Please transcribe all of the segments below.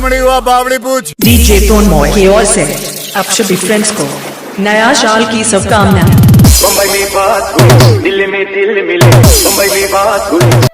बावड़ी हुआ बावड़ी पूछ। डीजे टोन मॉय की ओर से आप सभी फ्रेंड्स को नया साल की शुभकामनाएं। मुंबई में बात हुई, दिल में दिल मिले, मुंबई में बात हुई।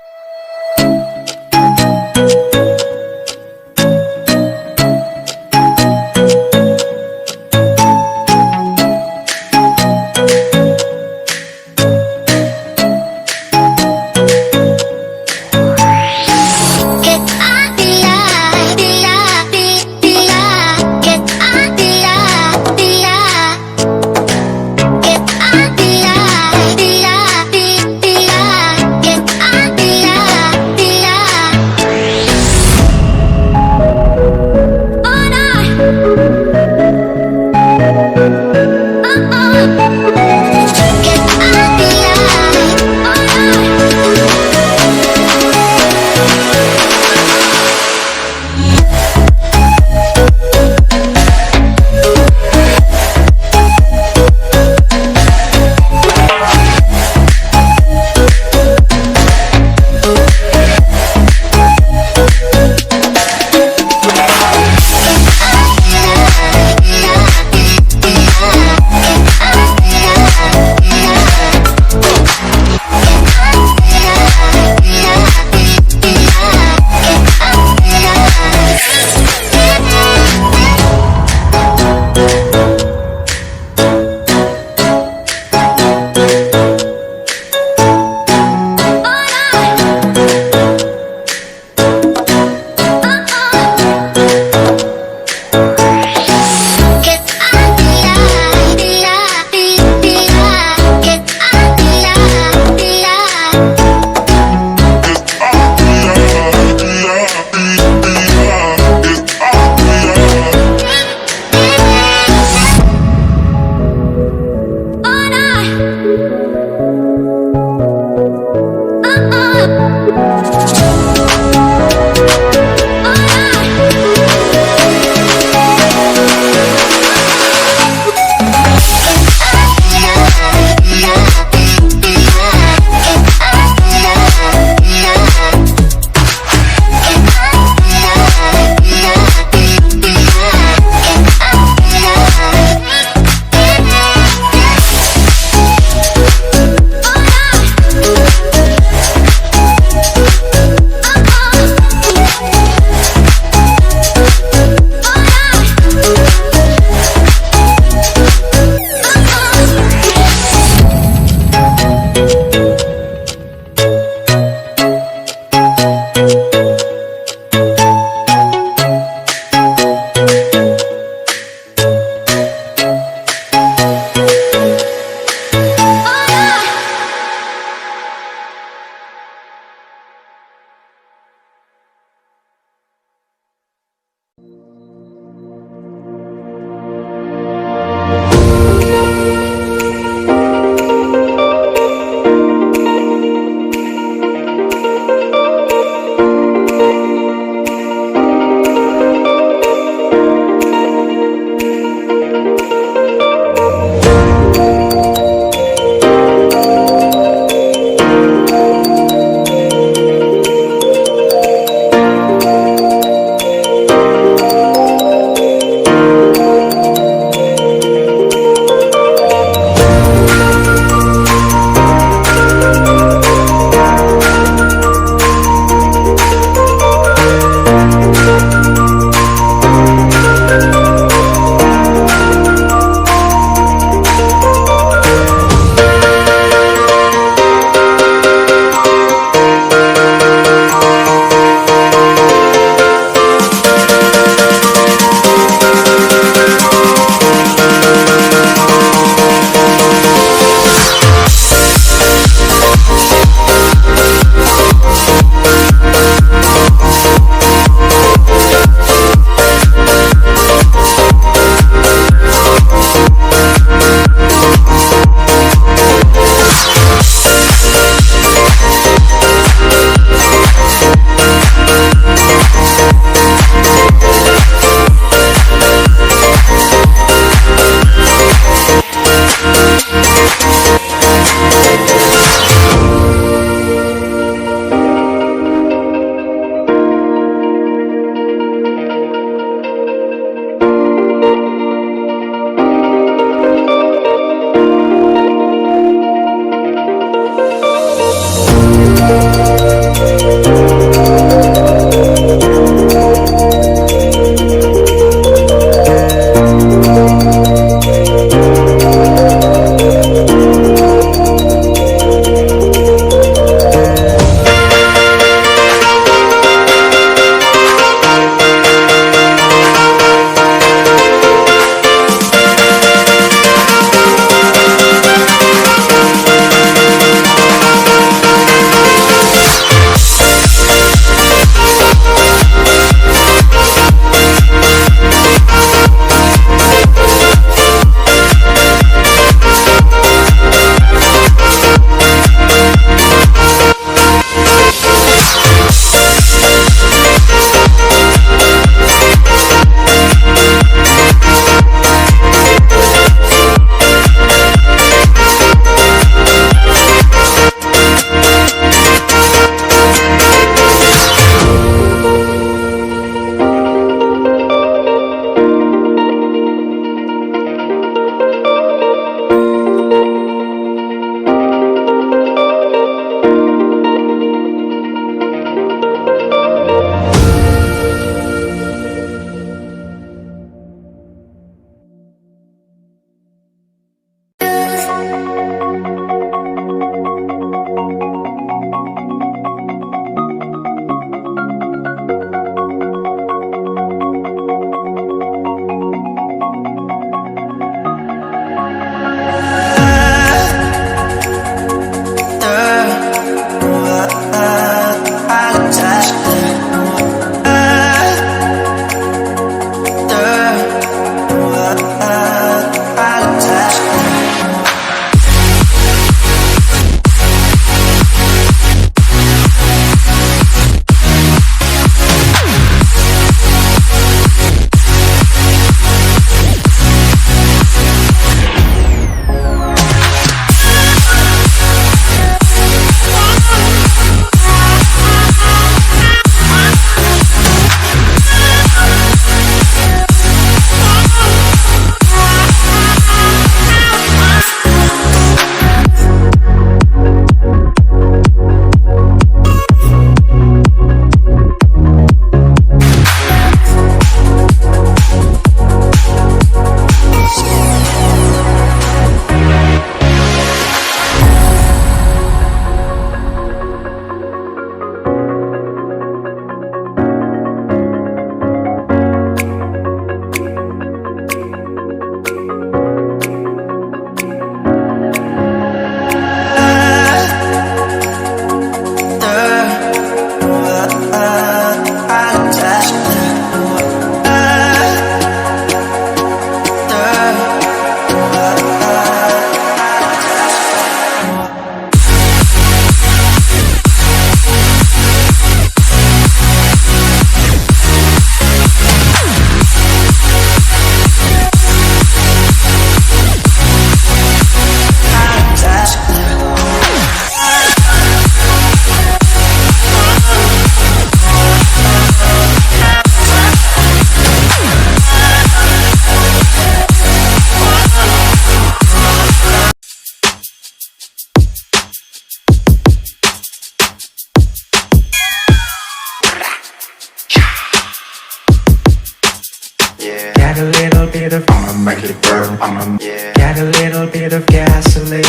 Got a little bit of, I'ma make it burn. Got a little bit of gasoline.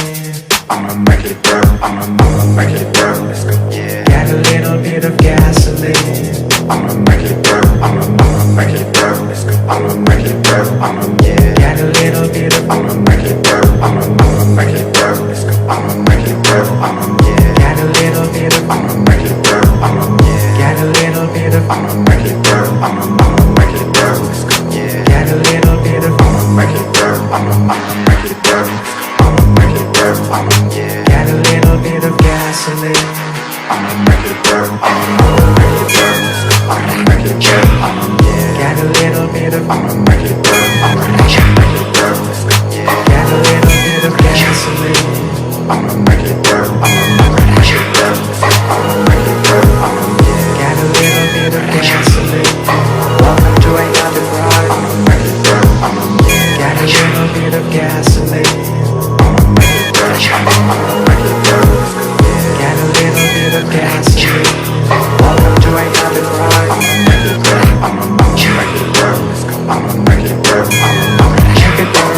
I'ma make it burn. I'ma make it burn. Let's go. Got a little bit of gasoline. I'ma make it burn. I'ma make it burn. Let's go. I'ma make it burn. Got a little bit of, I'ma make it burn. I'ma make it burn. Let's go. I'ma make it burn. Got a little bit of, I'ma make it burn. Got a little bit of, I'ma make it burn. I'ma make it burn. Let's go. Got a little bit of, I'ma make it burn. I'ma make it burn. I'ma make it burn. Got a little bit of gasoline. I'ma make it burn. I'ma make it burn. I'ma make it burn. Got a little bit of, I'ma make it burn. I'ma make it burn. Got a little bit of gasoline. I'ma make it burn. I'ma make it burn. I'ma make it burn. Got a little bit of gasoline. Welcome to another ride. I'ma make it burn. Got a little bit of gasoline. I'ma make it burn. I'ma make it burn. Got a little bit of gasoline. Welcome to another ride. I'ma make it burn. I'ma make it burn. I'ma make it burn. I'ma make it burn.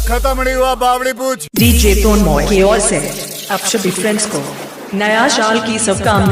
खत्म नहीं हुआ बावड़ी पूछ DJ tone मॉय की ओर से आप सभी friends को नया साल की शुभकामनाएं।